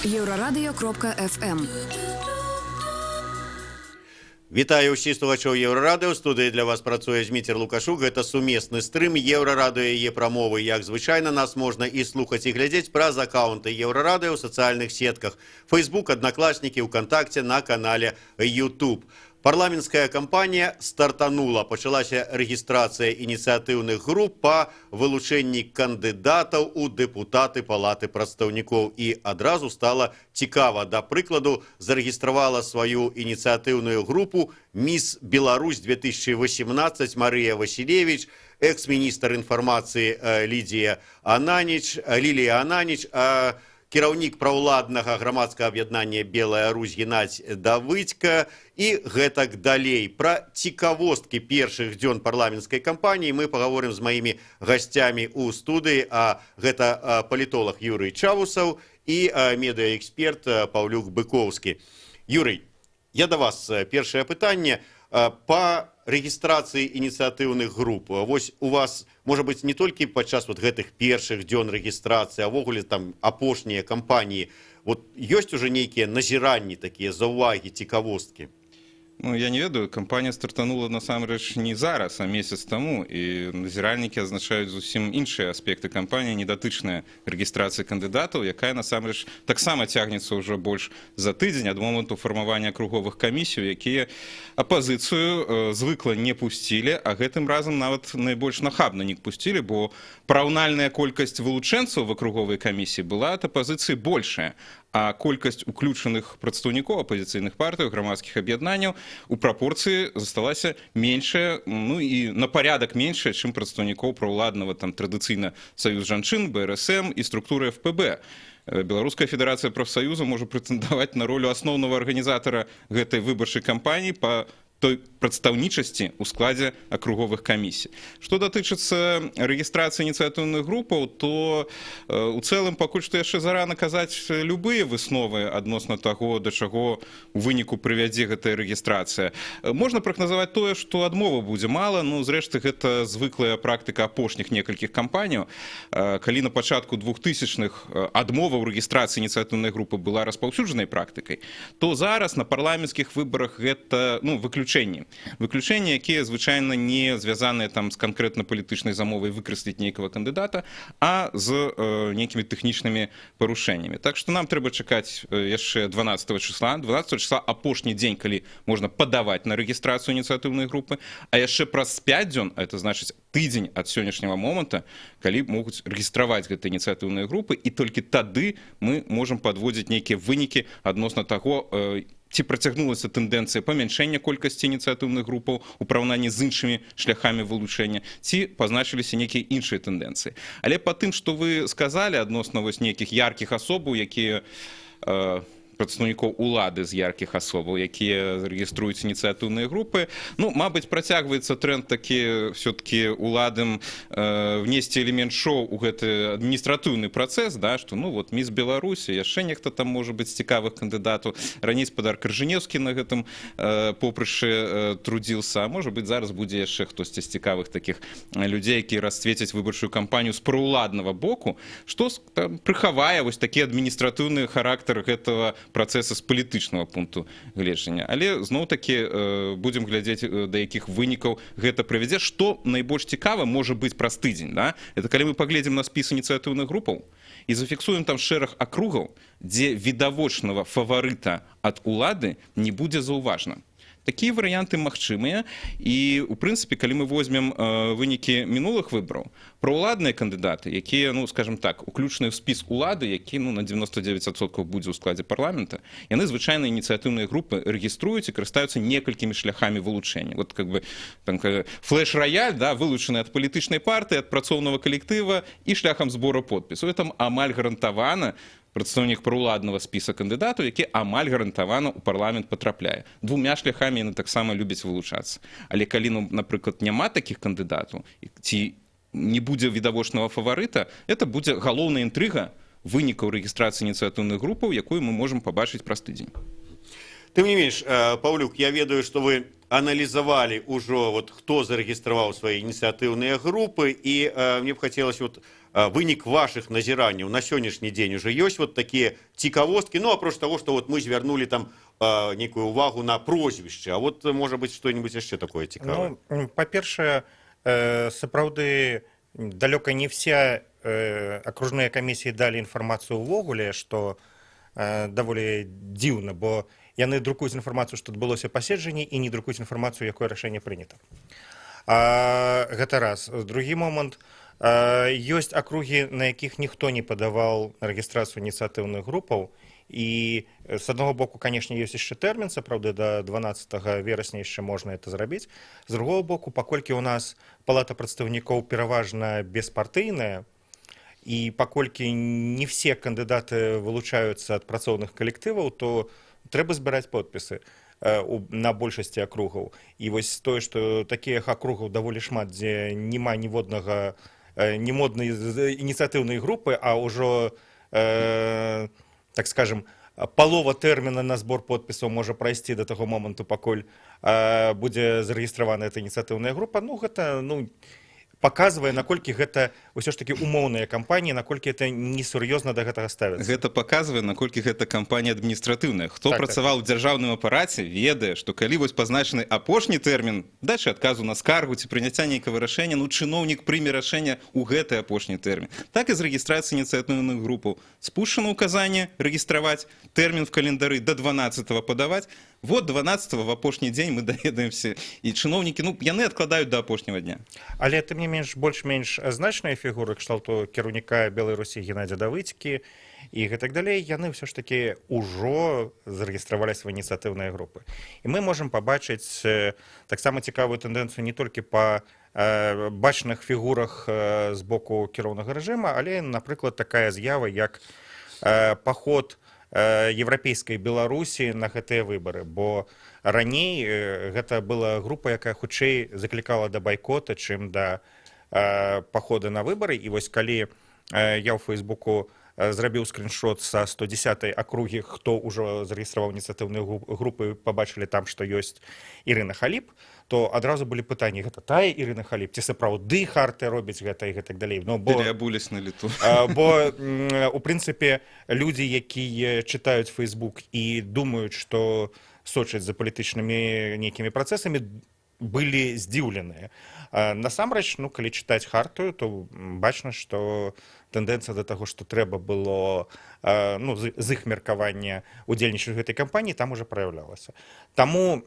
Еврорадио.ФМ. Вітаю ўсіх слухачоў Еўрарадыо. Студыі для вас працуе Зміцер Лукашук. Гэта сумесны стрым Еўрарадыо і яе прамовы. Як звычайна, нас можна і слухаць, і глядзець праз аккаунты Еўрарадыо ў сацыяльных сетках. Facebook, Одноклассники, ВКонтакте, на канале YouTube. Парламенская кампанія стартанула. Пачалася рэгістрацыя ініцыятыўных груп па вылучэнні кандыдатаў у дэпутаты Палаты прадстаўнікоў. І адразу стала цікава. Да прыкладу, зарэгістравала сваю ініцыятыўную групу «Міс Беларусь 2018» Марыя Васілевіч, экс-міністр інфармацыі Лілія Ананіч, кіраўнік праўладнага грамадскага аб'яднання «Белая Русь» Геннадзь Давыдзька і гэтак далей. Пра цікавосткі першых дзён парламенцкай кампаніі мы пагаворым з маімі гасцямі ў студыі, а гэта палітолог Юрый Чавусаў і медыаэксперт Паўлюк Быкоўскі. Юрый, я да вас першае пытанне. Па рэгістрацыі ініцыятыўных груп. Вось у вас, можа быць, не толькі падчас гэтых першых дзён рэгістрацыі, а ввогуле там апошнія кампаніі. Вот ёсць уже нейкія назіранні, такія заўвагі, цікавосткі? Ну, я не ведаю, кампанія стартанула насамрэч не зараз, а месяц таму, і назіральнікі азначаюць зусім іншыя аспекты кампаніі, недатычныя рэгістрацыі кандыдатаў, якая насамрэч таксама цягнецца ўжо больш за тыдзень ад моманту фармавання акруговых камісій, якія апазіцыю звыкла не пусцілі, а гэтым разам нават найбольш нахабна не пусцілі, бо параўнальная колькасць вылучэнцаў в акруговай камісіі была ад апазіцыі большая, а колькасць уключаных прадстаўнікоў апазіцыйных партый, грамадскіх аб'яднанняў у прапорцыі засталася меншая, ну і на парядак меншая, чым прадстаўнікоў праўладнага там традыцыйна Саюз жанчын, БРСМ і структуры ФПБ. Беларуская федэрацыя прафсаюза можа прэтэндаваць на ролю асноўнага арганізатара гэтай выбарчай кампаніі па той прадстаўнічасці ў складзе акруговых камісій. Што датычыцца рэгістрацыі ініцыятыўных групаў, то у цэлым пакуль што яшчэ зарана казаць любыя высновы адносна таго, да чаго у выніку прывядзе гэтая рэгістрацыя. Можна прагназаваць тое, што адмовы будзе мала, ну, зрэшты, гэта звыклая практыка апошніх некалькіх кампаніяў. Калі на пачатку 2000-х адмова ў рэгістрацыі ініцыятыўнай групы была распаўсюджанай практыкай, то зараз на парламенцкіх выбарах гэта, ну, выключэнні, якія звычайна не звязаныя там з канкрэтна палітычнай замовай выкарыстаць нейкага кандыдата, а з нейкімі тэхнічнымі парушэннямі. Так што нам трэба чакаць яшчэ 12 числа. 12 числа апошні дзень, калі можна падаваць на рэгістрацыю ініцыятыўнай групы, а яшчэ праз 5 дзён, а это значыць тыдзень ад сённяшняга момента, калі могуць рэгістраваць гэтыя ініцыятыўныя групы, і толькі тады мы можам падводзіць нейкія вынікі адносна таго, ці працягнулася тэндэнцыя памяншэння колькасці ініцыятыўных групаў у параўнанні з іншымі шляхамі вылучэння, ці пазначыліся нейкія іншыя тэндэнцыі. Але па тым, што вы сказалі адносна вось нейкіх яркіх асобаў, якія прадстаўнікоў улады з яркіх асобаў, якія рэгіструюць ініцыятыўныя групы. Ну, мабыць, працягваецца тренд такі все-таки уладам внесці элемент шоу у гэты адміністратыўны працэс, да, што, ну, вот, міс Беларусі, яшчэ нехта там можа быць цікавых кандыдатаў. Раней спадар Крыжанеўскі на гэтым попрышы трудзіўся, а можа быць, зараз будзе яшчэ хтосьці з цікавых такіх людзей, якія расцвецяць выбарчую кампанію з праўладнага боку, што прыхавае вось такі адміністратыўны характар гэтага працэса з палітычнага пункту гледжання. Але зноў-такі будзем глядзець, да якіх вынікаў гэта прывядзе. Што найбольш цікава можа быць праз тыдзень, да? Это калі мы паглядзім на спіс ініцыятыўных групаў і зафіксуем там шэраг акругаў, дзе відавочнага фаварыта ад улады не будзе заўважна. Такія варыянты магчымыя, і, у прынцыпе, калі мы возьмем вынікі мінулых выбараў, праўладныя кандыдаты, якія, ну, скажем так, уключаныя ў спіс улады, які, ну, на 99% будзе ў складзе парламента, яны звычайна ініцыятыўныя групы рэгіструюць і карыстаюцца некалькімі шляхамі вылучэння. Вот, как бы, флеш-раяль, да, вылучаны ад палітычнай партыі, ад працоўнага калектыва і шляхам збора подпісу. Там амаль гарантавана прадстаўнік праўладнага спіса кандыдатаў, які амаль гарантавана ў парламент патрапляе. Двумя шляхамі яны таксама любяць вылучацца. Але калі, ну, напрыклад, няма такіх кандыдатаў, ці не будзе відавочнага фаварыта, это будзе галоўная інтрыга вынікаў рэгістрацыі ініцыятыўных групаў, якую мы можам пабачыць праз тыдзень. Тым не менш, Паўлюк, я ведаю, што вы аналізавалі ўжо вот хто зарэгістраваў свае ініцыятыўныя групы і мне б хацелася вот вынік вашых назіранняў на сённяшні дзень уже ёсць вот такія цікавосткі, ну апроч того, што вот мы звярнулі там некую увагу на прозвішча, а вот можа быць што-нибудь яшчэ такое цікавае. Ну, па-першае, сапраўды далёка не вся акружныя камісіі далі інфармацыю ўвогуле, што даволі дзіўна, бо яны друкуюць інфармацыю, што адбылося паседжанне, і не друкуюць інфармацыю, якое рашэнне прынята. Гэта раз. Другі момант, ёсць акругі, на якіх ніхто не падаваў рэгістрацыю ініцыятыўных групаў, і з аднаго боку, канешне, ёсць яшчэ тэрмін, сапраўды, да 12 верасня яшчэ можна это зрабіць. З другого боку, паколькі ў нас палата прадстаўнікоў пераважна беспартыйная, і паколькі не все кандыдаты вылучаюцца ад працоўных калектываў, то трэба збіраць подпісы на большасці акругаў. І вось тое, што такіх акругаў даволі шмат, дзе няма ніводнага німоднай ініцыятыўнай групы, а ўжо так скажем, палова тэрміна на збор подпісаў можа прайсці да таго моманту, пакуль будзе зарэгістравана эта ініцыятыўная група. Ну, гэта, паказвае, наколькі гэта ўсё ж такі умоўныя кампаніі, наколькі это несур'ёзна да гэтага ставіцца. Гэта паказвае, наколькі гэта кампанія адміністратыўная. Хто працаваў у дзяржаўным апараце, ведае, што калі вось пазначаны апошні тэрмін дачы адказу на скаргу ці прыняцця нейкага рашэння, чыноўнік прыме рашэнне ў гэты апошні тэрмін. Так і з рэгістрацыяй ініцыятыўных групаў. Спушчана ўказанне рэгістраваць, тэрмін в календары да 12-го падаваць. Вот 12-го в апошні дзень мы даведаемся, і чыноўнікі, яны адкладаюць да апошняга дня. Але тым не менш, больш-менш значныя фігуры кшталту кіраўніка Беларусі Геннадзя Давыдзькі і гэтак далей, яны ўсё ж такі ўжо зарэгістравалі свае ініцыятыўныя групы. І мы можам пабачыць таксама цікавую тэндэнцыю не толькі па бачных фігурах з боку кіроўнага рэжыма, але, напрыклад, такая з'ява, як паход еўрапейскай Беларусі на гэтыя выбары, бо раней гэта была група, якая хутчэй заклікала да байкота, чым да пахода на выбары. І вось калі я ў Фейсбуку зрабіў скриншот са 110-й акругі, хто ўжо зарэгістраваў ініцыятыўныя групы, пабачылі там, што ёсць Ірына Халіп, то адразу былі пытанні, гэта тая Ірына Халіп, ці сапраўды Харты робіць гэта і гэтак далей. Переабулись на лету. Бо, у прынцыпе, людзі, якія чытаюць Фейсбук і думаюць, што сочаць за палітычнымі нейкімі працэсамі, былі здзіўленыя. Насамрэч, калі чытаць Хартую, то бачна, што тэндэнцыя да таго, што трэба было з іх меркавання удзельнічаць у гэтай кампаніі, там уже праяўлялася. Таму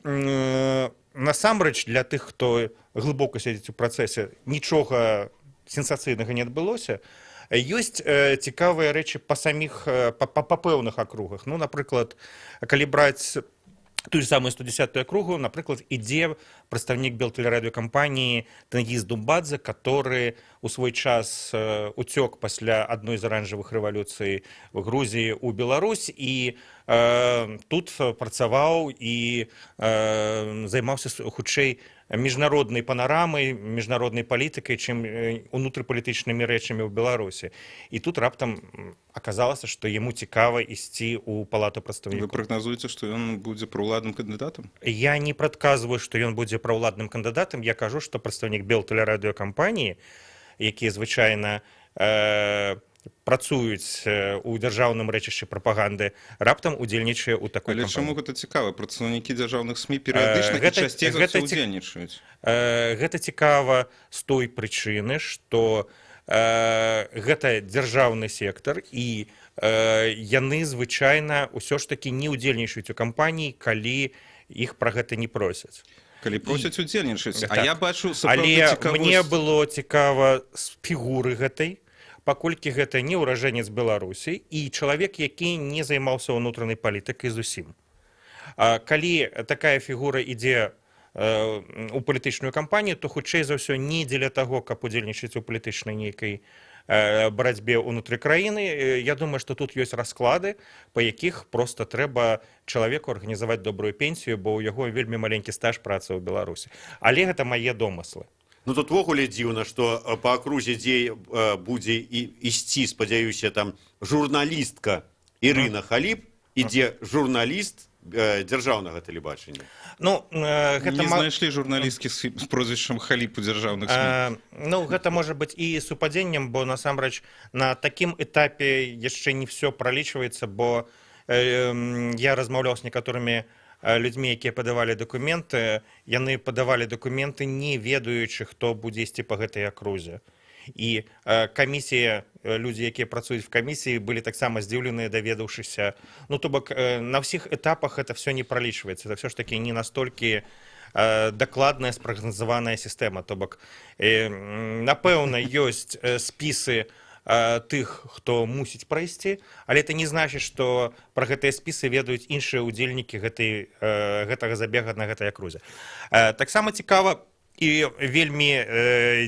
насамрэч для тых, хто глыбока сядзіць у працэсе, нічога сенсацыйнага не адбылося. Ёсць цікавыя рэчы па пэўных акругах. Напрыклад, калі браць ту ж самую 110-ю акругу, напрыклад, ідзе прадстаўнік белтэлерадыёкампаніі Тэнгіз Думбадзе, который у свой час уцёк пасля адной з аранжавых рэвалюцый в Грузіі ў Беларусь і тут працаваў і займаўся хутчэй міжнароднай панарамай, міжнароднай палітыкай, чым унутрыпалітычнымі рэчамі ў Беларусі. І тут раптам аказалася, што яму цікава ісці ў палату прадстаўнікоў. Вы прагназуеце, што ён будзе праўладным кандыдатам? Я не прадказваю, што ён будзе праўладным кандыдатам. Я кажу, што прадстаўнік белтэлерадыёкампаніі, якія звычайна працуюць у дзяржаўным рэчышчы прапаганды, раптам удзельнічае ў такой кампаніі. Але чаму гэта цікава? Прадстаўнікі дзяржаўных СМІ перыядычна і часцей за ўсё удзельнічаюць. Гэта цікава з той прычыны, што гэта дзяржаўны сектар, і яны звычайна ўсё ж такі не ўдзельнічаюць у кампаніі, калі іх пра гэта не просяць. Калі просяць удзельнічаць. А я бачу сапраўды цікавасць. Але мне было цікава з фігуры гэтай, паколькі гэта не ўражэнец Беларусі і чалавек, які не займаўся ўнутранай палітыкай зусім. Калі такая фігура ідзе у палітычную кампанію, то хутчэй за ўсё не дзеля таго, каб удзельнічаць у палітычнай нейкай барацьбе ўнутры краіны. Я думаю, што тут ёсць расклады, па якіх проста трэба чалавеку арганізаваць добрую пенсію, бо ў яго вельмі маленькі стаж працы ў Беларусі. Але гэта мае домыслы. Тут ввогуле дзіўна, што па акрузе, дзе будзе ісці, спадзяюся, там журналістка Ірына Халіп, і дзе журналіст дзяржаўнага тэлебачання? Ну, гэта Не знайшлі журналісткі з прозвішчам Халіп у дзяржаўных СМІ. Ну, гэта можа быць і супадзеннем, бо насамрэч на такім этапе яшчэ не все пралічваецца, бо я размаўляў з некаторымі людзьмі, якія падавалі дакументы, яны падавалі дакументы, не ведаючы, хто будзе ісці па гэтай акрузе. І камісія, людзі, якія працуюць в камісіі, былі таксама здзіўленыя, даведаўшыся. Ну, то бок, на ўсіх этапах это все не пралічваецца. Это все ж таки не настолькі дакладная, спрагназаваная сістэма. То бок, напэўна, ёсць спісы тых, хто мусіць прайсці, але это не значыць, што пра гэтыя спісы ведаюць іншыя ўдзельнікі гэтага забега на гэтай акрузе. Таксама цікава і вельмі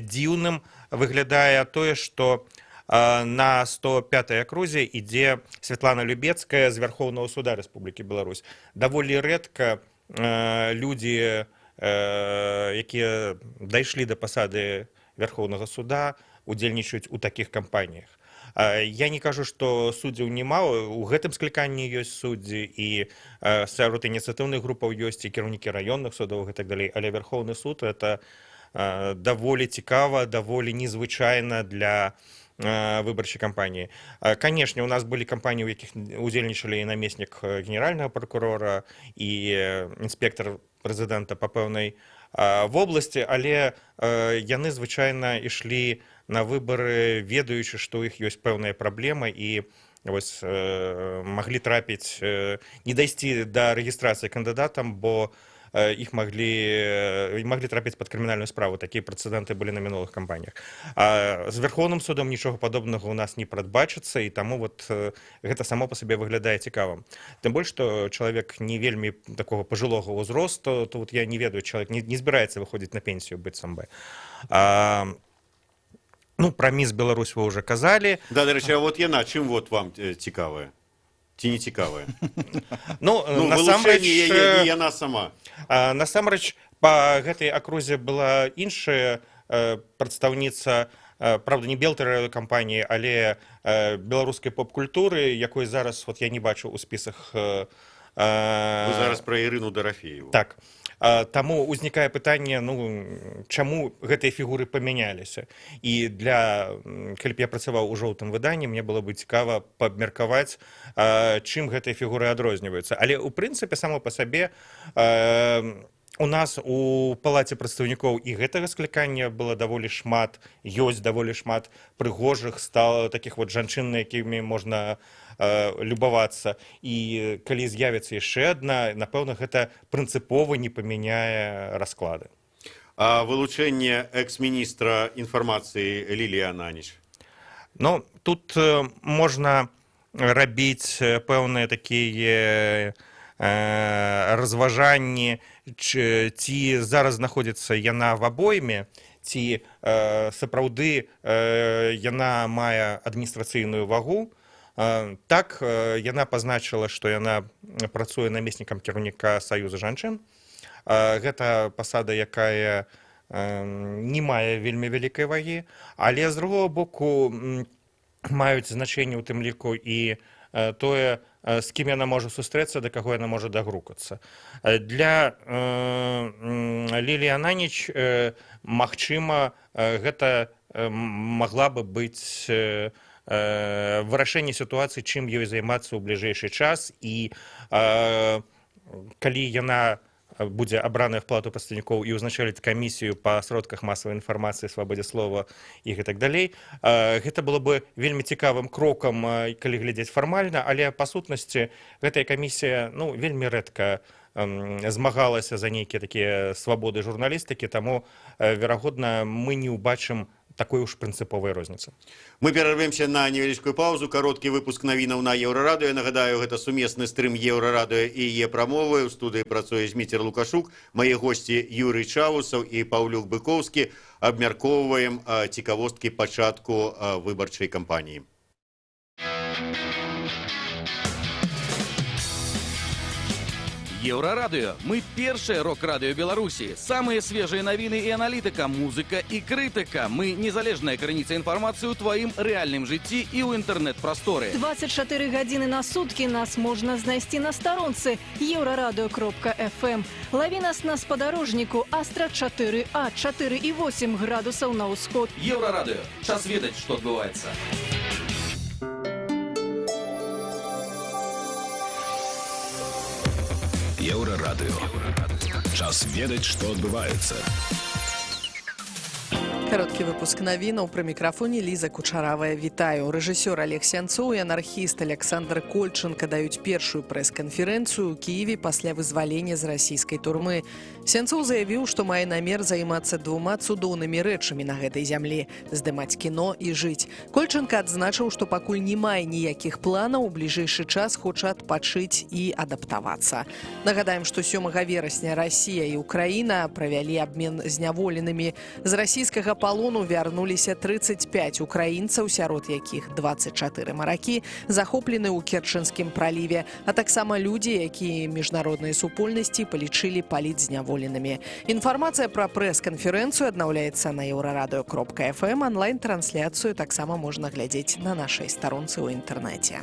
дзіўным выглядае тое, што на 105-й акрузе ідзе Святлана Любецкая з Вярхоўнага суда Рэспублікі Беларусь. Даволі рэдка людзі, якія дайшлі да пасады Вярхоўнага суда, удзельнічаюць у такіх кампаніях. Я не кажу, што суддзяў няма, у гэтым скліканні ёсць суддзі, і сярод ініцыятыўных групаў ёсць і кіраўнікі раённых судоў і так далей, але Вярхоўны суд — это даволі цікава, даволі незвычайна для выбарчай кампаніі. Канешне, у нас былі кампаніі, у якіх удзельнічалі і намеснік генеральнага пракурора, і інспектар прэзідэнта па пэўнай вобласці, але яны звычайна ішлі на выбары, ведаючы, што ў іх ёсць пэўная праблема, і вось маглі трапіць, не дайсці да рэгістрацыі кандыдатам, бо іх маглі трапіць пад крымінальную справу. Такія прэцэдэнты былі на мінулых кампаніях. З Вярхоўным судом нічога падобнага у нас не прадбачыцца, і таму вот гэта само па сабе выглядае цікавым. Тым больш, што чалавек не вельмі такога пажылога ўзросту, то вот я не ведаю, чалавек не збіраецца выходзіць на пенсію, быццам бы. Ну, пра міс Беларусь вы ўжо казалі. Да, дарэчы, а вот яна, чым вот вам цікавая? Ці не цікавая? Ну, насамрэч, не яна сама. Насамрэч, па гэтай акрузе была іншая прадстаўніца, правда, не белтэлерадыёкампаніі, але беларускай поп-культуры, якой зараз вот я не бачу ў спісах. Вы зараз пра Ірыну Дарафееву. Так. Таму ўзнікае пытанне, ну, чаму гэтыя фігуры памяняліся. І калі б я працаваў у жоўтым выданні, мне было бы цікава паабмеркаваць, чым гэтыя фігуры адрозніваюцца. Але, у прынцыпе, само па сабе, у нас у палаце прадстаўнікоў і гэтага склікання было даволі шмат, ёсць даволі шмат прыгожых, такіх вот жанчын, на якімі можна любавацца. І калі з'явіцца яшчэ адна, напэўна, гэта прынцыпова не памяняе расклады. А вылучэнне экс-міністра інфармацыі Ліліі Ананіч? Ну, тут можна рабіць пэўныя такія разважанні, ці зараз знаходзіцца яна в абойме, ці сапраўды яна мае адміністрацыйную вагу. Так, яна пазначыла, што яна працуе намеснікам кіраўніка Саюза жанчын. Гэта пасада, якая не мае вельмі вялікай вагі, але з другого боку маюць значэнне ў тым ліку і тое, з кім яна можа сустрэцца, да каго яна можа дагрукацца. Для Ліліі Ананіч, магчыма, гэта магла бы быць вырашэнне сітуацыі, чым ёй займацца ў бліжэйшы час, і калі яна будзе абраная в палату прадстаўнікоў і ўзначаліць камісію па сродках масавай інфармацыі, свабодзе слова і гэтак далей, гэта было бы вельмі цікавым крокам, калі глядзець фармальна, але па сутнасці гэтая камісія, ну, вельмі рэдка змагалася за нейкія такія свабоды журналістыкі, таму, верагодна, мы не ўбачым такой уж прынцыповай розніцы. Мы перарвемся на невялічкую паузу. Кароткі выпуск навінаў на Еўрарадыё. Нагадаю, гэта сумесны стрым Еўрарадыё і Е-прамовы. У студыі працуе Зміцер Лукашук. Мае госці Юрый Чаусаў і Паўлюк Быкоўскі. Абмяркоўваем цікавосткі пачатку выбарчай кампаніі. Еўрарадыё. Мы першае рок-радыё Беларусі. Самыя свежыя навіны і аналітыка, музыка і крытыка. Мы незалежная крыніца інфармацыі ў тваім рэальным жыцці і ў інтэрнэт-прасторы. 24 гадзіны на суткі нас можна знайсці на старонцы еўрарадыё.фм. Лаві нас на спадарожніку Астра 4А, 4,8 градусаў на ўсход. Еўрарадыё. Час ведаць, што адбываецца. Еўрарадыё. Час ведаць, што адбываецца. Кароткі выпуск навінаў, пры мікрафоне Ліза Кучаравая. Вітаю. Рэжысёр Олег Сянцоў і анархіст Александр Кольченко даюць першую прэс-канферэнцыю ў Кіеве пасля вызвалення з расійскай турмы. Сянцоў заявіў, што мае намер займацца двума цудоўнымі рэчамі на гэтай зямлі – здымаць кіно і жыць. Кольченко адзначыў, што пакуль не мае ніякіх планаў, у бліжэйшы час хоча адпачыць і адаптавацца. Нагадаем, што 7 верасня Расія і Украіна правялі абмен зняволенымі. З расійскага палону вярнуліся 35 украінцаў, сярод якіх 24 маракі, захоплены ў Керчэнскім праліве, а таксама людзі, якія міжнародныя супольнасці палічылі палітзняволенымі. Інфармацыя пра прэс-канферэнцыю аднаўляецца на еўрарадыё.фм. Онлайн-трансляцыю таксама можна глядзець на нашай старонцы ў інтэрнэце.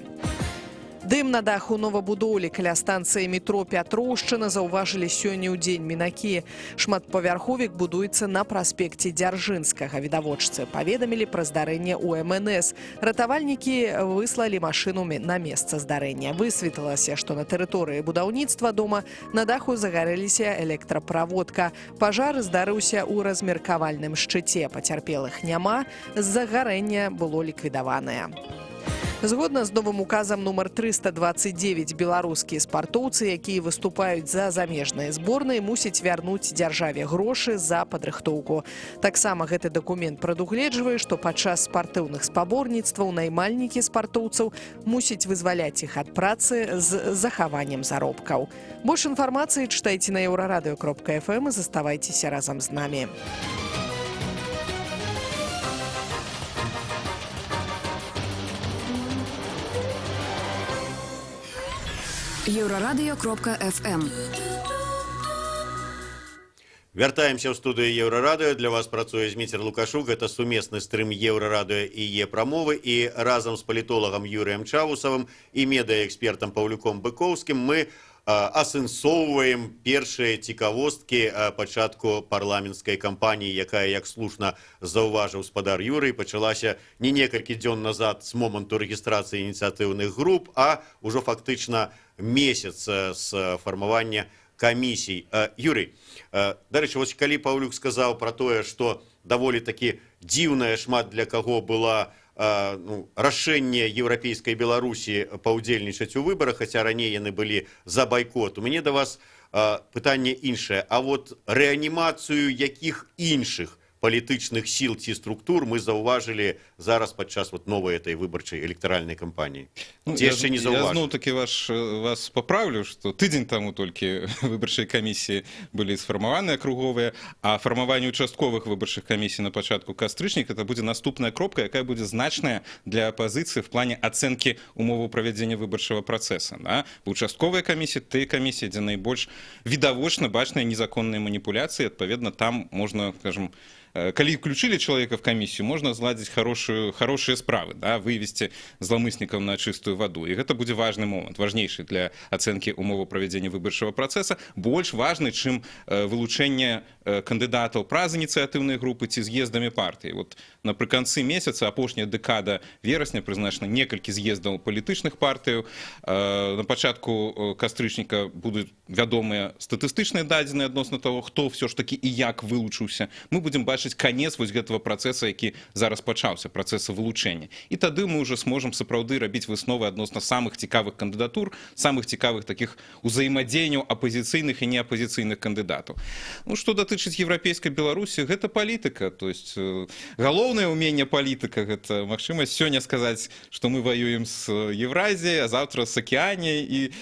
Дым на даху новабудоўлі каля станцыі метро Пятроўшчына заўважылі сёння ў дзень мінакі. Шматпавярховік будуецца на праспекце Дзяржынскага. Відавочцы паведамілі пра здарэнне ў МНС. Ратавальнікі выслалі машыну на месца здарэння. Высветлілася, што на тэрыторыі будаўніцтва дома на даху загарэліся электраправодка. Пажар здарыўся ў размеркавальным шчыце. Пацярпелых няма. Загарэнне было ліквідаванае. Згодна з новым указам нумар 329 беларускія спартоўцы, якія выступаюць за замежныя зборныя, мусяць вярнуць дзяржаве грошы за падрыхтоўку. Таксама гэты дакумент прадугледжвае, што падчас спартыўных спаборніцтваў наймальнікі спартоўцаў мусяць вызваляць іх ад працы з захаваннем заробкаў. Больш інфармацыі чытайце на еўрарадыё.фм і заставайцеся разам з намі. Еўрарадыё.фм. Вяртаемся ў студыю Еўрарадыё. Для вас працуе Зміцер Лукашук. Гэта сумесны стрым Еўрарадыё і Е-прамовы. І разам з палітолагам Юрыем Чавусавым і медыаэкспертам Паўлюком Быкоўскім мы асэнсоўваем першыя цікавосткі пачатку парламенцкай кампаніі, якая, як слушна заўважыў спадар Юрый, пачалася не некалькі дзён назад з моманту рэгістрацыі ініцыятыўных груп, а ўжо фактычна месяц з фармавання камісій. Юрый, дарэчы, вось калі Паўлюк сказаў пра тое, што даволі такі дзіўная шмат для каго была рашэнне еўрапейскай Беларусі паўдзельнічаць у выбарах, хаця раней яны былі за байкот. У мяне да вас пытанне іншае. А вот рэанімацыю якіх іншых палітычных сіл ці структур мы заўважылі зараз падчас новай этой выбарчай электаральнай кампаніі? Ці яшчэ не заўважылі? Я зноў-такі вас паправлю, што тыдзень таму толькі выбарчай камісіі былі сфармаваныя круговыя, а фармаванне участковых выбарчых камісій на пачатку кастрычніка это будзе наступная кропка, якая будзе значная для апазіцыі в плане ацэнкі умоваў правядзення выбарчага працэса. Участковыя камісіі, тыя камісіі, дзе найбольш відавочна бачныя незаконныя маніпуляцыі, адпаведна, там можна, скажем, калі включили человека в комиссию, можно зладзіць хорошие справы, вывести злоумыслікаў на чистую воду. И это будет важный момент, важнейший для оценки умоваў правядзення выбарчага процесса, больш важный, чым вылучэнне кандыдатаў праз ініцыятыўныя групы ці з'ездамі партыі. Вот напрыканцы месяца, апошняя дэкада верасня, прызначана некалькі з'ездаў палітычных партыяў. На пачатку кастрычніка будуць вядомыя статыстычныя дадзеныя адносна того, хто все ж таки і як вылучыўся. Мы будем бачыць конец вось гэтага працэса, які зараз пачаўся, працэса вылучэння. І тады мы уже сможам сапраўды рабіць высновы адносна самых цікавых кандыдатур, самых цікавых таких узаемадзеянняў апозіцыйных і неапозіцыйных кандыдатаў. Што датычыць еўрапейскай Беларусі, гэта палітыка. То есть галоўнае ўменне палітыка гэта магчымасць сёння сказаць, што мы воюем з Еўразіяй, а завтра з Акіяняй, і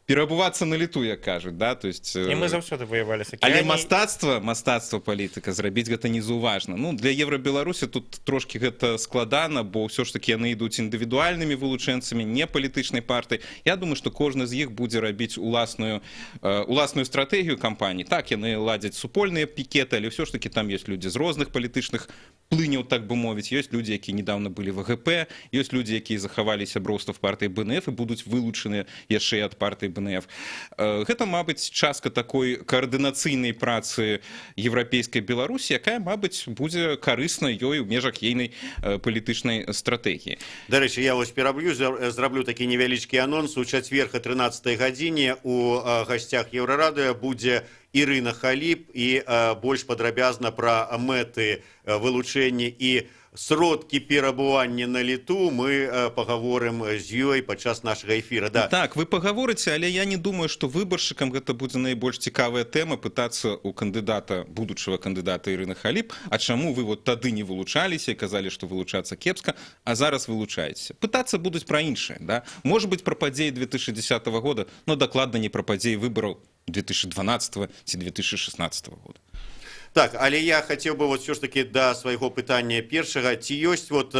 перабувацца на лету, як кажуць, да? То есть, І мы заўсёды воевалі з але акіяній. мастацтва палітыка зрабіць гэта незаўважна. Ну, для Еўрабеларусі тут трошкі гэта складана, бо ўсё ж таки яны ідуць індывідуальнымі вылучэнцамі, не палітычнай партыі. Я думаю, што кожны з іх будзе рабіць уласную стратэгію кампаніі. Так, яны ладзяць супольныя пікеты, але ўсё ж таки там ёсць людзі з розных палітычных плыняў, так бы мовіць. Ёсць людзі, якія недавно былі в АГП, ёсць людзі, якія захавалі сяброўства в партыі БНФ і будуць вылучаныя яшчэ ад партыі БНФ. Гэта, мабыць, частка такой каардынацыйнай працы еўрапейскай Беларусі, якая, мабыць, будзе карысна ёй у межах ейнай палітычнай стратэгіі. Дарэчы, я вось пераб'ю, зраблю такі невялічкі анонс. У чацверг о 13 гадзіне у гасцях Еўрарадыё будзе Ірына Халіп і больш падрабязна пра мэты вылучэння і сродкі перабывання на лету мы пагаворым з ёй падчас нашага эфіра. Да. Так, вы пагаворыце, але я не думаю, што выбаршчыкам гэта будзе найбольш цікавая тэма пытацца у кандыдата, будучага кандыдата Ірыны Халіп, а чаму вы вот тады не вылучаліся і казалі, што вылучацца кепска, а зараз вылучаецеся. Пытацца будуць пра іншае, да? Можа быць, пра падзеі 2010 года, но дакладна не пра падзеі выбараў 2012 ці 2016 года. Так, але я хацеў бы вот все ж таки да свайго пытання першага, ці ёсць вот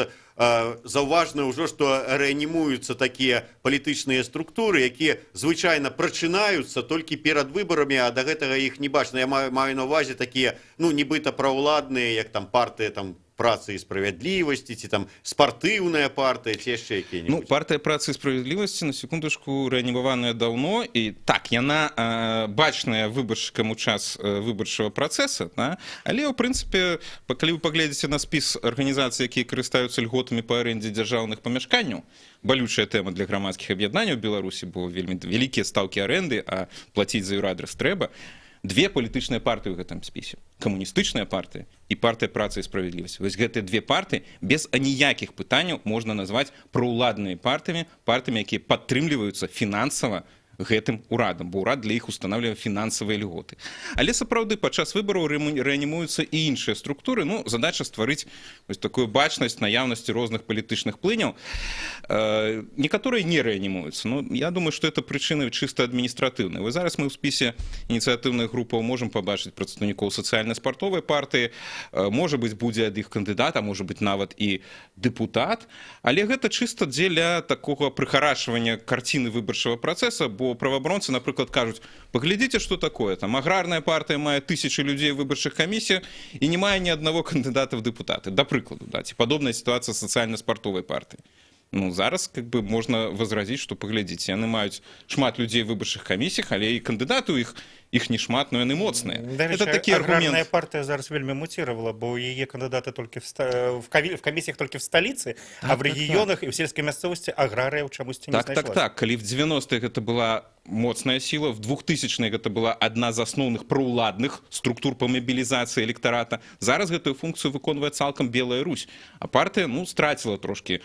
заўважна ўжо, што рэанімуюцца такія палітычныя структуры, якія звычайна прачынаюцца толькі перад выбарамі, а да гэтага іх не бачна. Я маю на ўвазе такія, ну, нібыта праўладныя, як там партыя там працы і справядлівасці, ці там спартыўная партыя, ці яшчэ якія-небудзь. Ну, партыя працы і справядлівасці, на секундачку, рэанімаваная даўно, і так, яна бачная выбаршчыкам у час выбарчага працэса, да? Але, ў прынцыпе, калі вы паглядзіце на спіс арганізацый, якія карыстаюцца льготамі па арэндзе дзяржаўных памяшканняў, балючая тэма для грамадскіх аб'яднанняў Беларусі, бо вельмі вялікія стаўкі арэнды, а плаціць за юрадрас трэба. Две палітычныя партыі ў гэтым спісе. Камуністычная партыя і партыя працы і справядлівасці. Вось гэтыя две партыі без аніякіх пытанняў можна назваць праўладнымі партыямі, якія падтрымліваюцца фінансава гэтым урадам, бо ўрад для іх устанаўлівае фінансавыя льготы. Але сапраўды падчас выбараў рэанімуюцца і іншыя структуры. Ну, задача стварыць вось такую бачнасць наяўнасці розных палітычных плыняў. Некаторыя не рэанімуюцца. Ну, я думаю, што это прычыны чыста адміністратыўныя. Вось зараз мы ў спісе ініцыятыўных групаў можам пабачыць прадстаўнікоў сацыяльна-спартовай партыі. Можа быць, будзе ад іх кандыдат, а можа быць нават і дэпутат. Але гэта чыста дзеля такога прыхарашвання карціны выбарчага працэса, бо праваабаронцы, напрыклад, кажуць, паглядзіце, што такое, там аграрная партыя мае 1000 людзей у выбарчых камісіях і не мае ні аднаго кандыдата в дэпутаты, да прыкладу, да, ці падобная сітуацыя сацыяльна-спартовай партыі. Ну, зараз, как бы, можна возразіць, што паглядзіце, яны маюць шмат людзей у выбарчых камісіях, але і кандыдаты ў іх не шмат, но яны моцныя. Это такі аграрная партыя зараз вельмі муціравала, бо яе кандыдаты толькі в камісіях толькі в сталіцы, а в рэгіёнах і в сельскай мясцовасці аграрыяў чамусьці не знайшлася. Так, калі в 90-х гэта была моцная сіла, в 2000-х гэта была адна з асноўных праўладных структур па мабілізацыі электарата. Зараз гэтую функцыю выконвае цалкам Белая Русь, а партыя, ну, страціла трошкі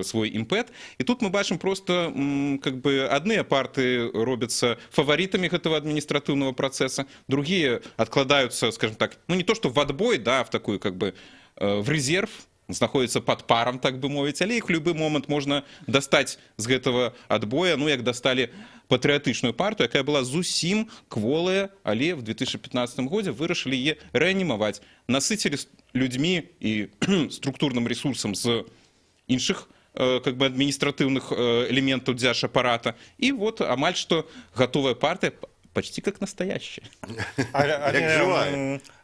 свой імпэт. І тут мы бачым просто, как бы, адныя партыі робяцца фаваритамі гэтага адміністратыўнага процесса, другие откладаются, скажем так, ну не то что в отбой, да, в такую как бы в резерв, знаходятся под паром, так бы мовіць, але іх в любы момант можна дастаць з гэтага адбоя, ну як дасталі патрыятычную партыю, якая была зусім кволая, але в 2015 годзе вырашылі яе рэанімаваць, насыцілі людзьмі і структурным ресурсам з іншых как бы адміністратыўных элементаў дзяржапарата, і вот амаль што гатовая партыя почти как настоящая.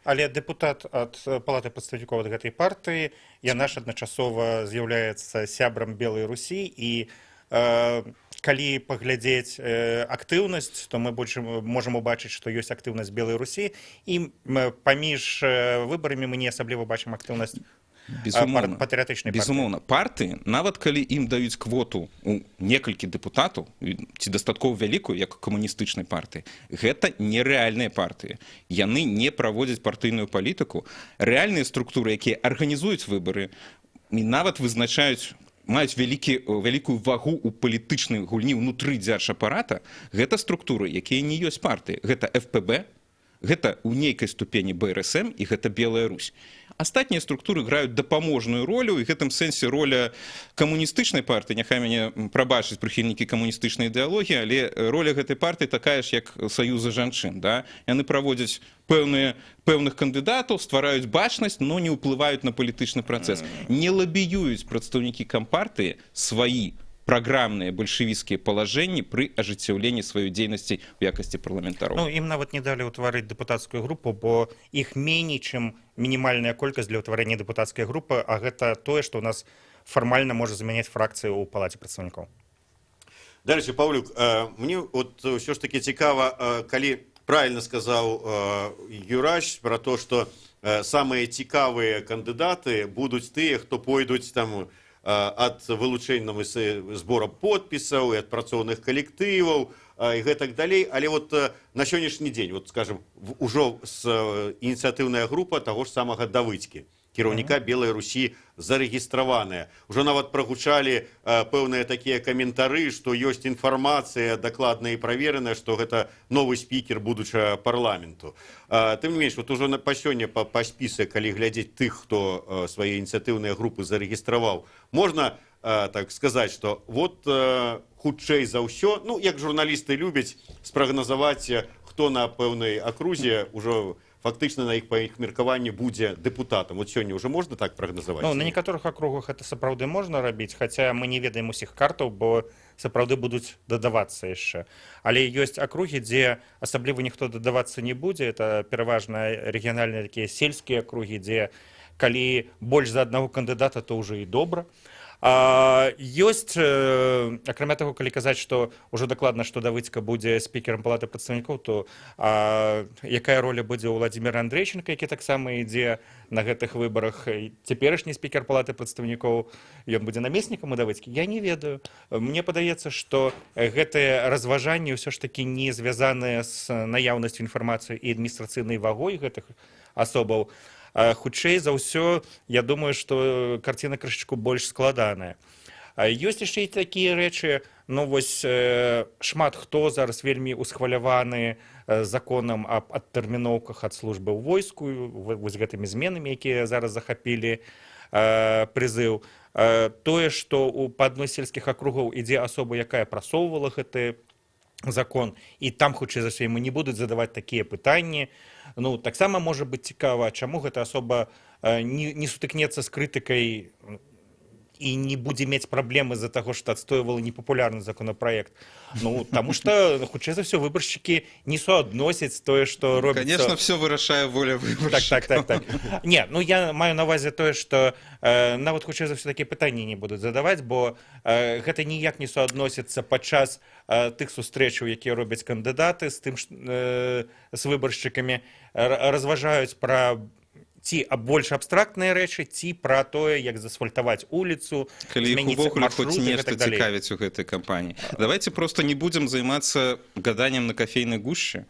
Але депутат ад палаты прадстаўнікоў ад гэтай партыі, яна ж адначасова з'яўляецца сябрам Белай Русі, і калі паглядзець актыўнасць, то мы больш можам убачыць, што ёсць актыўнасць Белай Русі, і паміж выбарамі мы не асабліва бачым актыўнасць патрыятычнай партыі. Безумоўна, партыі, нават калі ім даюць квоту у некалькі дэпутатаў, ці дастаткова вялікую, як камуністычнай партыі, гэта нерэальныя партыі. Яны не праводзяць партыйную палітыку. Рэальныя структуры, якія арганізуюць выбары, і нават вызначаюць, маюць вялікую вагу ў палітычнай гульні ўнутры дзяржапарата, гэта структуры, якія не ёсць партыі. Гэта ФПБ, гэта ў нейкай ступені БРСМ і гэта Белая Русь. астатнія структуры граюць дапаможную ролю, і в гэтым сэнсе роля камуністычнай партыі, няхай мяне прабачаць прыхільнікі камуністычнай ідэалогіі, але роля гэтай партыі такая ж, як саюза жанчын. Да? Яны праводзяць пэўных кандыдатаў, ствараюць бачнасць, но не ўплываюць на палітычны працэс. Не лабіююць прадстаўнікі кампартыі сваі праграмныя бальшавіцкія палажэнні пры ажыццяўленні сваёй дзейнасці ў якасці парламентароў. Ну, ім нават не далі ўтварыць дэпутацкую групу, бо іх меней, чым мінімальная колькасць для ўтварэння дэпутацкай групы, а гэта тое, што ў нас фармальна можа замяняць фракцыю ў палаце прадстаўнікоў. Дарэчы, Паўлюк, мне от ўсё ж таки цікава, калі правильно сказаў Юраш про то, што самыя цікавыя кандыдаты будуць тыя, хто пойдуць там ад вылучэння збора подпісаў і ад працоўных калектываў і гэтак далей. Але вот на сённяшні дзень, вот скажем, ужо ініцыятыўная група таго ж самага Давыдзькі, кіраўніка Белай Русі, зарэгістраваная. Ужо нават прагучалі пэўныя такія каментары, што ёсць інфармацыя дакладная і правераная, што гэта новы спікер будучага парламенту. Тым не менш, вот ужо па сёння па спісе, калі глядзець тых, хто свае ініцыятыўныя групы зарэгістраваў, можна так сказаць, што вот хутчэй за ўсё, ну, як журналісты любяць спрагназаваць, хто на пэўнай акрузе ўжо фактычна на іх па іх меркаванні будзе дэпутатам. Вот сёння ўжо можна так прагназаваць? Ну, на некаторых акругах это сапраўды можна рабіць, хаця мы не ведаем усіх картаў, бо сапраўды будуць дадавацца яшчэ. Але ёсць акругі, дзе асабліва ніхто дадавацца не будзе. Это пераважна рэгіянальныя такія сельскія акругі, дзе калі больш за аднаго кандыдата, то ўжо і добра. Ёсць, акрамя таго, калі казаць, што ўжо дакладна, што Давыдзька будзе спікерам палаты прадстаўнікоў, то якая роля будзе ў Владзіміра Андрэйчынка, які таксама ідзе на гэтых выбарах, цяперашні спікер палаты прадстаўнікоў, ён будзе намеснікам у Давыдзькі? Я не ведаю. Мне падаецца, што гэтыя разважанні ўсё ж такі не звязаныя з наяўнасцю інфармацыі і адміністрацыйнай вагой гэтых асобаў. Хутчэй за ўсё, я думаю, што карціна крышачку больш складаная. Ёсць яшчэ і такія рэчы, ну вось шмат хто зараз вельмі усхваляваны законам аб адтэрміноўках ад службы ў войску, вось гэтымі зменамі, якія зараз захапілі прызыў. Тое, што па адной з сельскіх акругаў ідзе асоба, якая прасоўвала гэты закон, і там, хутчэй за ўсё, яму не будуць задаваць такія пытанні. Ну, таксама можа быць цікава, чаму гэта асоба не сутыкнецца з крытыкай і не будзе мець праблемы з-за таго, што адстойвала непапулярны законапраект. Ну, таму што, хутчэй за ўсё, выбаршчыкі не суадносяць тое, што робіцца... Конечно, все вырашае воля выбаршчыкаў. Так. Не, ну я маю на ўвазе тое, што нават хутчэй за ўсё такія пытанні не будуць задаваць, бо гэта ніяк не суадносіцца падчас тых сустрэчаў, якія робяць кандыдаты з выбаршчыкамі, разважаюць пра ці больш абстрактныя рэчы, ці пра тое, як засфальтаваць уліцу, калі іх увогуле хоць нешта цікавіць у гэтай кампаніі. Давайте просто не будзем займацца гаданнем на кафейнай гушчы.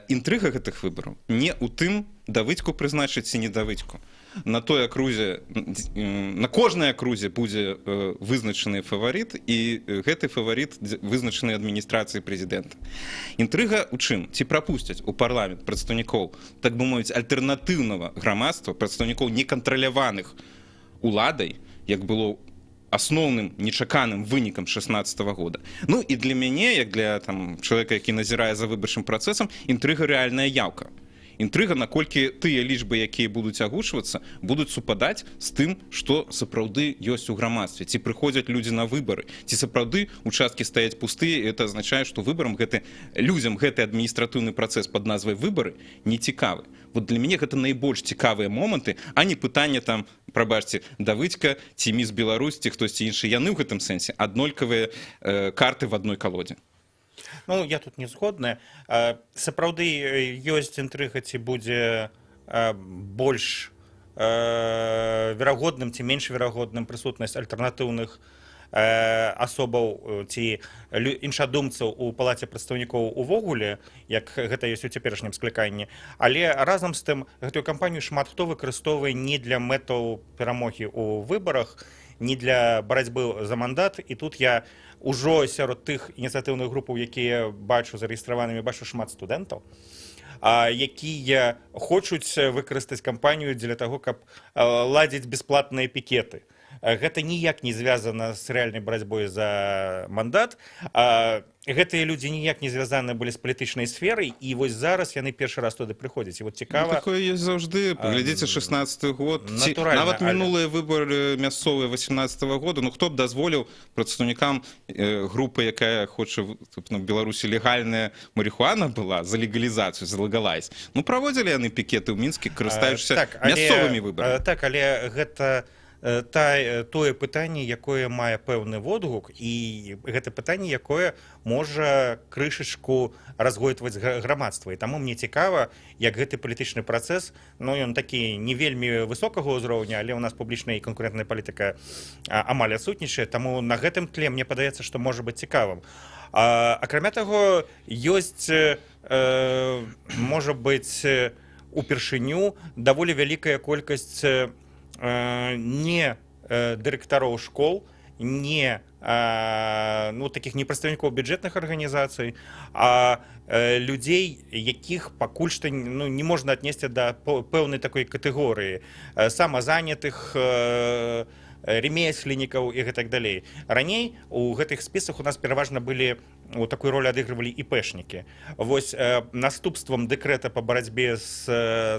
Інтрыга гэтых выбараў не ў тым, Давыдзьку прызначыць ці не Давыдзьку. На той акрузе, на кожнай акрузе будзе вызначаны фаварыт, і гэты фаварыт вызначаны адміністрацыяй прэзідэнта. Інтрыга ў чым? Ці прапусцяць у парламент прадстаўнікоў, так бы мовіць, альтэрнатыўнага грамадства, прадстаўнікоў некантраляваных уладай, як было асноўным нечаканым вынікам 2016 года. Ну і для мяне, як для чалавека, які назірае за выбарчым працэсам, інтрыга рэальная яўка. Інтрыга, наколькі тыя лічбы, якія будуць агучвацца, будуць супадаць з тым, што сапраўды ёсць у грамадстве. Ці прыходзяць людзі на выбары, ці сапраўды участкі стаяць пустыя, і это азначае, што людзям гэты адміністратыўны працэс пад назвай выбары не цікавы. Вот для мяне гэта найбольш цікавыя моманты, а не пытанне прабачце, Давыдзька, ці міс Беларусь, ці хтосьці іншы. Яны ў гэтым сэнсе аднолькавыя карты в адной калодзе. Ну, я тут не згодны. Сапраўды ёсць інтрыга, ці будзе больш верагодным ці менш верагодным прысутнасць альтэрнатыўных асобаў ці іншадумцаў у палаце прадстаўнікоў увогуле, як гэта ёсць у цяперашнім скліканні. Але разам з тым гэтую кампанію шмат хто выкарыстоўвае не для мэтаў перамогі ў выбарах, не для барацьбы за мандат. І тут я ўжо сярод тых ініцыятыўных групаў, якія бачу зарэгістраванымі, бачу шмат студэнтаў. якія хочуць выкарыстаць кампанію для таго, каб ладзіць бясплатныя пікеты. Гэта ніяк не звязана з рэальнай барацьбой за мандат. Гэтыя людзі ніяк не звязаны былі з палітычнай сферай, і вось зараз яны першы раз туды прыходзяць. І вот цікава... Такое ёсць заўжды. Паглядзіце 16-й год. Натуральна, Нават мінулыя выбары мясцовыя 18-го года. Ну, хто б дазволіў прадстаўнікам групы, якая хоча в Беларусі легальная марихуана была, за легалізацыю, за легалайз. Ну, праводзілі яны пікеты ў Мінскі, карыстаючыся мясцовымі выбарамі. Так, але гэта тое пытанне, якое мае пэўны водгук, і гэта пытанне, якое можа крышачку разгойдваць грамадства. І таму мне цікава, як гэты палітычны працэс, ну, ён такі не вельмі высокага ўзроўня, але ў нас публічная і канкурэнтная палітыка амаль адсутнічае, таму на гэтым тле мне падаецца, што можа быць цікавым. Акрамя таго, ёсць, можа быць, упершыню даволі вялікая колькасць не дырэктароў школ, не такіх не прадстаўнікоў бюджэтных арганізацый, а людзей, якіх пакуль што не можна аднесці да пэўнай такой катэгорыі самазанятых, ремесленнікаў і гэтак далей. Раней у гэтых спісах у нас пераважна былі, у такую ролю адыгрывалі іпэшнікі. Вось наступствам дэкрэта па барацьбе з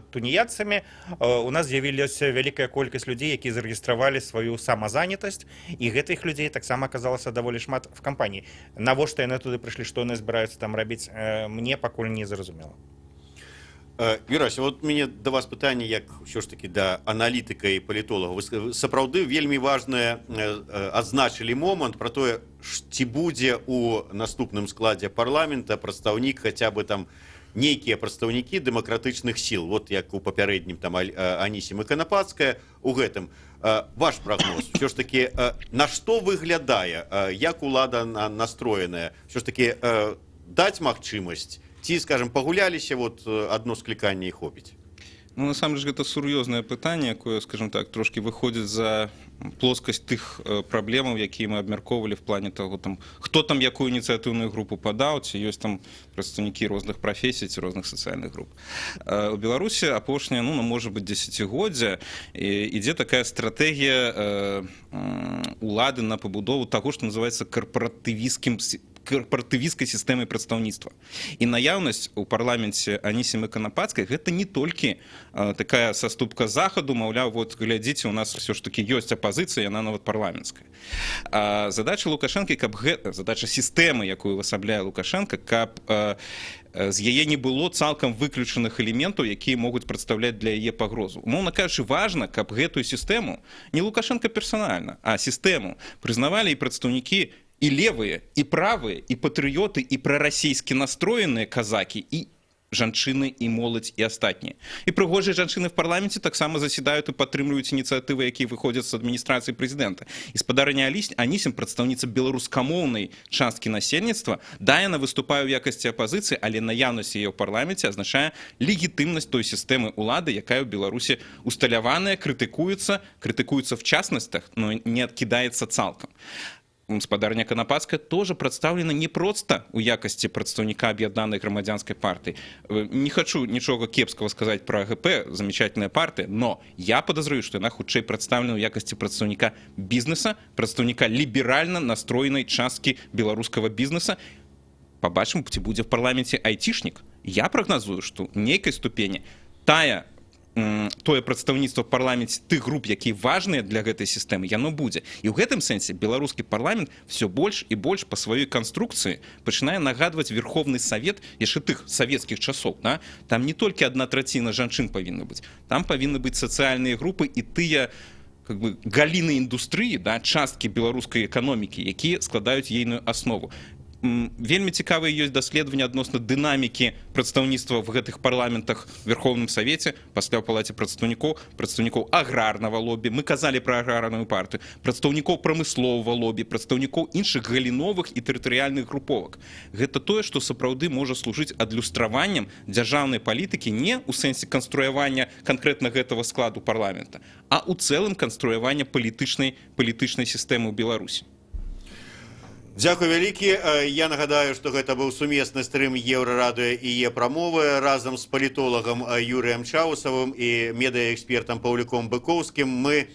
туніяцамі у нас з'явілася вялікая колькасць людзей, якія зарэгістравалі сваю самазанятасць, і гэтых людзей таксама аказалася даволі шмат в кампаніі. Навошта яны туды прыйшлі, што яны збіраюцца там рабіць, мне пакуль не зразумела. Вірась, вот мяне да вас пытанне, як ўсё ж такі да аналітыка і палітолага. Вы сапраўды вельмі важнае адзначылі момант пра тое, ці будзе у наступным складзе парламента прадстаўнік хаця бы там нейкія прадстаўнікі дэмакратычных сіл, вот як у папярэднім там Анісім і Канапацкая у гэтым. Ваш прагноз, ўсё ж такі, на што выглядае, як улада настроеная, ўсё ж такі даць магчымасць, ці, скажем, пагуляліся, вот адно скліканне і хопіць? Ну, насамрэч, гэта сур'ёзнае пытанне, якое, скажем так, трошки выходзіць за плоскасць тых праблемаў, якія мы абмяркоўвалі в плане таго, там, хто там якую ініцыятыўную групу падаў, ці ёсць там прадстаўнікі розных прафесій ці розных сацыяльных груп. У Беларусі апошняе, можа быць, дзесяцігоддзя ідзе такая стратэгія улады на пабудову таго, што называецца карпаратывісцкай сістэмай прадстаўніцтва. І наяўнасць у парламенце Анісім і Канапацкай гэта не толькі такая саступка захаду, маўляў, вот глядзіце, у нас все ж таки ёсць апазіцыя, яна нават парламенцкая. Задача Лукашэнкі, задача сістэмы, якую васабляе Лукашенко, каб з яе не было цалкам выключаных элементаў, якія могуць прадстаўляць для яе пагрозу. Умоўна кажучы, важна, каб гэтую сістэму, не Лукашенко персанальна, а сістэму прызнавалі і прадстаўнікі і левыя, і правыя, і патрыёты, і прарасійскі настроеныя казакі, і жанчыны, і моладзь, і астатнія. І прыгожыя жанчыны в парламенце таксама засядаюць і падтрымліваюць ініцыятывы, якія выходзяць з адміністрацыі прэзідэнта. І спадарня Анісім, прадстаўніца беларускамоўнай часткі насельніцтва, да, яна выступае ў якасці апазіцыі, але наяўнасць яе ў парламенце азначае легітымнасць той сістэмы ўлады, якая ў Беларусі усталяваная, крытыкуецца в частностях, но не адкідаецца цалкам. Спадарня Канапацкая тоже прадстаўлена не проста ў якасці прадстаўніка аб'яднанай грамадзянскай партыі. Не хочу нічога кепскага сказаць пра АГП, замечательная партыя, но я подозрюю, што яна хутчэй прадстаўлена ў якасці прадстаўніка бізнеса, прадстаўніка ліберальна настроенай часткі беларускага бізнеса. Пабачым, ці будзе в парламенце айцішнік. Я прагназую, што ў нейкай ступені тое прадстаўніцтва в парламенце тых груп, якія важныя для гэтай сістэмы, яно будзе. І ў гэтым сэнсе беларускі парламент все больш і больш па сваёй канструкцыі пачынае нагадваць Верховны Савет яшчэ тых савецкіх часоў. Да? Там не толькі 1/3 жанчын павінна быць, там павінны быць сацыяльныя групы і тыя галіны індустрыі, да, часткі беларускай эканомікі, якія складаюць ейную аснову. Вельмі цікавыя ёсць даследаванні адносна дынамікі прадстаўніцтва в гэтых парламентах в Верховным Савеце, пасля ў палаце прадстаўнікоў аграрнага лобі, мы казалі пра аграрную партыю, прадстаўнікоў прамысловага лобі, прадстаўнікоў іншых галіновых і тэрытарыяльных груповак. Гэта тое, што сапраўды можа служыць адлюстраваннем дзяржаўнай палітыкі не ў сэнсе канструявання канкрэтна гэтага складу парламента, а ў цэлым канструявання палітычнай сістэмы ў Беларусі. Дзякуй вялікі. Я нагадаю, што гэта быў сумесны стрым еўрарадыё і е-прамовы разам з палітолагам Юрыем Чаусавым і медыаэкспертам Паўліком Быкоўскім. Мы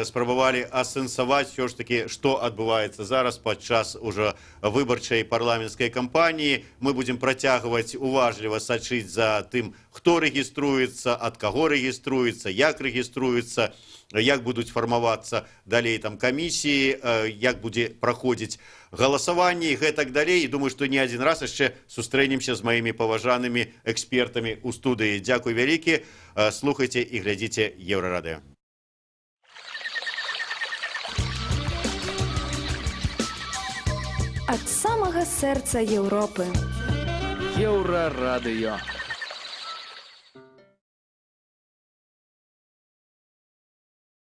спрабавалі асэнсаваць ўсё ж такі, што адбываецца зараз падчас ужо выбарчай парламенцкай кампаніі. Мы будзем працягваць уважліва сачыць за тым, хто рэгіструецца, ад каго рэгіструецца, як рэгіструецца, як будуць фармавацца далей там камісіі, як будзе праходзіць галасаванне і гэтак далей. І думаю, што не адзін раз яшчэ сустрэнемся з маімі паважанымі экспертамі ў студыі. Дзякуй вялікі. Слухайце і глядзіце Еўрарадыё. Ад самага сэрца Еўропы. Еўрарадыё.